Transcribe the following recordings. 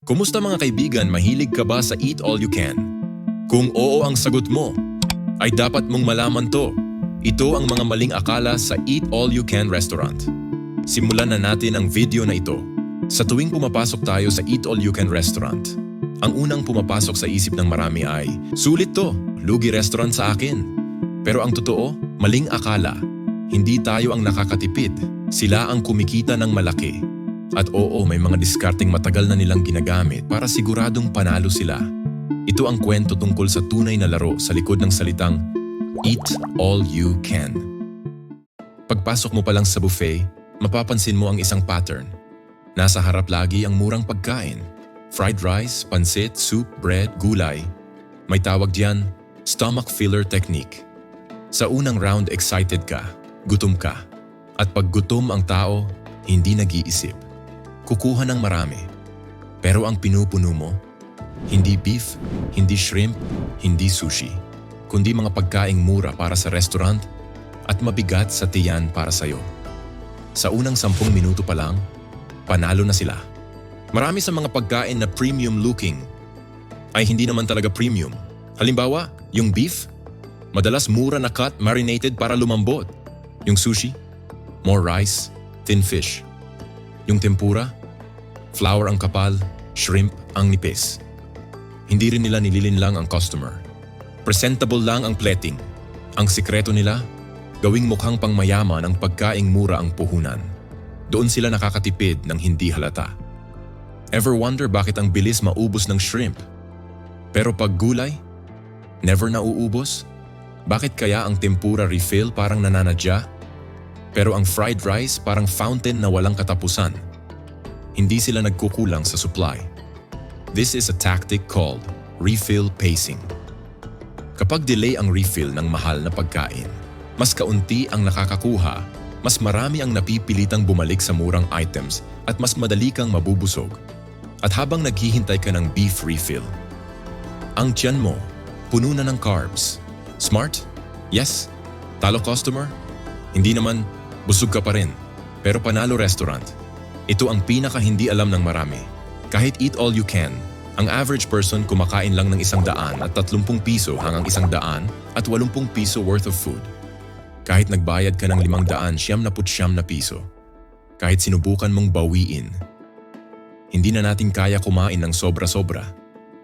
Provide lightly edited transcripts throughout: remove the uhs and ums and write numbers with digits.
Kumusta mga kaibigan, mahilig ka ba sa Eat All You Can? Kung oo ang sagot mo, ay dapat mong malaman to. Ito ang mga maling akala sa Eat All You Can restaurant. Simulan na natin ang video na ito. Sa tuwing pumapasok tayo sa Eat All You Can restaurant, ang unang pumapasok sa isip ng marami ay, sulit to, lugi restaurant sa akin. Pero ang totoo, maling akala. Hindi tayo ang nakakatipid, sila ang kumikita ng malaki. At oo, may mga diskarteng matagal na nilang ginagamit para siguradong panalo sila. Ito ang kwento tungkol sa tunay na laro sa likod ng salitang Eat All You Can. Pagpasok mo pa lang sa buffet, mapapansin mo ang isang pattern. Nasa harap lagi ang murang pagkain. Fried rice, pansit, soup, bread, gulay. May tawag diyan, stomach filler technique. Sa unang round, excited ka, gutom ka. At pag gutom ang tao, hindi nag-iisip. Kukuha ng marami. Pero ang pinupuno mo, hindi beef, hindi shrimp, hindi sushi, kundi mga pagkaing mura para sa restaurant at mabigat sa tiyan para sa'yo. Sa unang 10 minuto pa lang, panalo na sila. Marami sa mga pagkain na premium looking ay hindi naman talaga premium. Halimbawa, yung beef, madalas mura na cut, marinated para lumambot. Yung sushi, more rice, thin fish. Yung tempura, flour ang kapal, shrimp ang nipis. Hindi rin nila nililinlang ang customer. Presentable lang ang plating. Ang sikreto nila, gawing mukhang pangmayaman ang pagkaing mura ang puhunan. Doon sila nakakatipid ng hindi halata. Ever wonder bakit ang bilis maubos ng shrimp? Pero pag gulay, never nauubos? Bakit kaya ang tempura refill parang nananadya? Pero ang fried rice parang fountain na walang katapusan. Hindi sila nagkukulang sa supply. This is a tactic called refill pacing. Kapag delay ang refill ng mahal na pagkain, mas kaunti ang nakakakuha, mas marami ang napipilitang bumalik sa murang items at mas madali kang mabubusog. At habang naghihintay ka ng beef refill, ang tiyan mo, puno na ng carbs. Smart? Yes. Talo customer? Hindi naman, busog ka pa rin. Pero panalo restaurant. Ito ang pinaka-hindi alam ng marami. Kahit Eat All You Can, ang average person kumakain lang ng 100 at 30 piso hanggang 100 at 80 piso worth of food. Kahit nagbayad ka ng 500, 99 na piso. Kahit sinubukan mong bawiin. Hindi na natin kaya kumain ng sobra-sobra.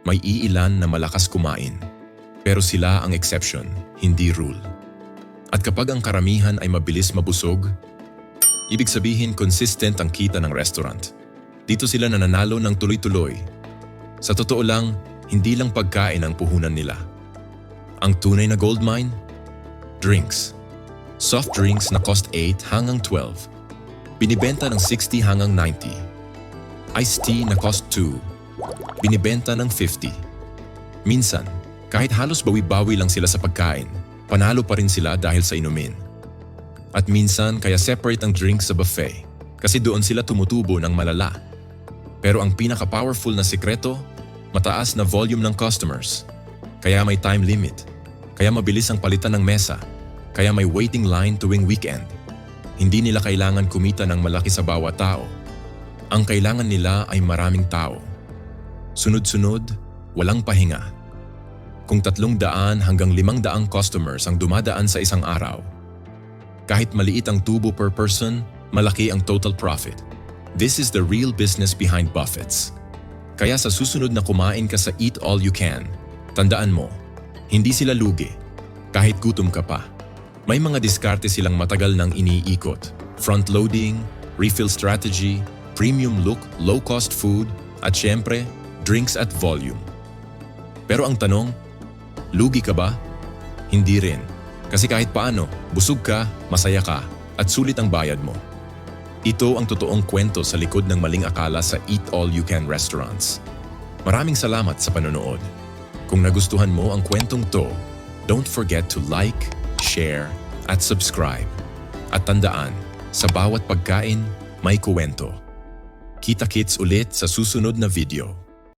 May iilan na malakas kumain. Pero sila ang exception, hindi rule. At kapag ang karamihan ay mabilis mabusog, ibig sabihin consistent ang kita ng restaurant. Dito sila nananalo ng tuloy-tuloy. Sa totoo lang, hindi lang pagkain ang puhunan nila. Ang tunay na gold mine? Drinks. Soft drinks na cost 8 hanggang 12. Binibenta ng 60 hanggang 90. Iced tea na cost 2. Binibenta ng 50. Minsan, kahit halos bawi-bawi lang sila sa pagkain, panalo pa rin sila dahil sa inumin. At minsan kaya separate ang drinks sa buffet kasi doon sila tumutubo ng malala. Pero ang pinaka-powerful na sikreto, mataas na volume ng customers. Kaya may time limit. Kaya mabilis ang palitan ng mesa. Kaya may waiting line tuwing weekend. Hindi nila kailangan kumita ng malaki sa bawat tao. Ang kailangan nila ay maraming tao. Sunod-sunod, walang pahinga. Kung 300 hanggang 500 customers ang dumadaan sa isang araw, kahit maliit ang tubo per person, malaki ang total profit. This is the real business behind buffets. Kaya sa susunod na kumain ka sa Eat All You Can, tandaan mo, hindi sila lugi, kahit gutom ka pa. May mga diskarte silang matagal nang iniikot. Front-loading, refill strategy, premium look, low-cost food, at syempre, drinks at volume. Pero ang tanong, lugi ka ba? Hindi rin. Kasi kahit paano, busog ka, masaya ka, at sulit ang bayad mo. Ito ang totoong kwento sa likod ng maling akala sa Eat All You Can restaurants. Maraming salamat sa panonood. Kung nagustuhan mo ang kwentong to, don't forget to like, share, at subscribe. At tandaan, sa bawat pagkain, may kuwento. Kita-kits ulit sa susunod na video.